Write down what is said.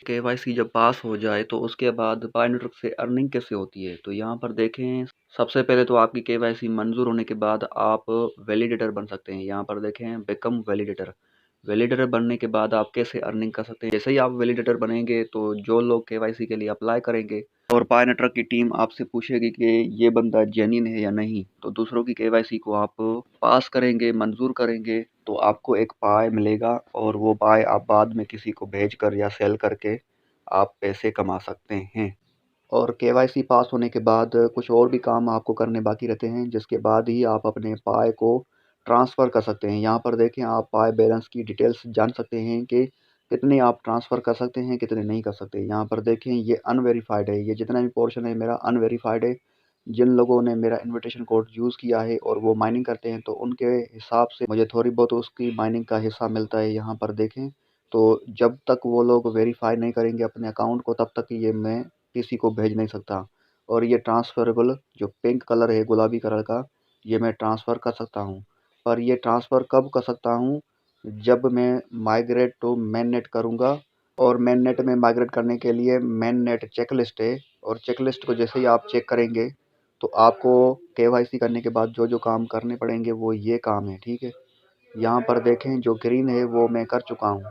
KYC जब पास हो जाए तो उसके बाद पाई नेटवर्क से अर्निंग कैसे होती है? तो यहाँ पर देखें, सबसे पहले तो आपकी केवाईसी मंजूर होने के बाद आप वैलिडेटर बन सकते हैं। यहाँ पर देखें बिकम वैलिडेटर। वैलिडेटर बनने के बाद आप कैसे अर्निंग कर सकते हैं। जैसे ही आप वैलिडेटर बनेंगे तो जो लोग केवाईसी के लिए अप्लाई करेंगे और पाई नेटवर्क की टीम आपसे पूछेगी कि ये बंदा जेन्युइन है या नहीं, तो दूसरों की केवाईसी को आप पास करेंगे, मंजूर करेंगे, तो आपको एक पाई मिलेगा और वो पाई आप बाद में किसी को भेजकर या सेल करके आप पैसे कमा सकते हैं। और केवाईसी पास होने के बाद कुछ और भी काम आपको करने बाकी रहते हैं, जिसके बाद ही आप अपने पाई को ट्रांसफ़र कर सकते हैं। यहाँ पर देखें, आप पाई बैलेंस की डिटेल्स जान सकते हैं कि कितने आप ट्रांसफ़र कर सकते हैं, कितने नहीं कर सकते। यहाँ पर देखें, ये अनवेरिफाइड है, ये जितना भी पोर्शन है मेरा अनवेरिफाइड है। जिन लोगों ने मेरा इन्विटेशन कोड यूज़ किया है और वो माइनिंग करते हैं, तो उनके हिसाब से मुझे थोड़ी बहुत उसकी माइनिंग का हिस्सा मिलता है। यहाँ पर देखें, तो जब तक वो लोग वेरीफ़ाई नहीं करेंगे अपने अकाउंट को, तब तक ये मैं किसी को भेज नहीं सकता। और ये ट्रांसफ़रेबल जो पिंक कलर है, गुलाबी कलर का, ये मैं ट्रांसफ़र कर सकता हूँ। पर ये ट्रांसफ़र कब कर सकता हूँ? जब मैं माइग्रेट टू मेन नेट करूँगा। और मेन नेट में माइग्रेट करने के लिए मेन नेट चेकलिस्ट है, और चेकलिस्ट को जैसे ही आप चेक करेंगे तो आपको केवाईसी करने के बाद जो काम करने पड़ेंगे वो ये काम है, ठीक है। यहाँ पर देखें, जो ग्रीन है वो मैं कर चुका हूँ।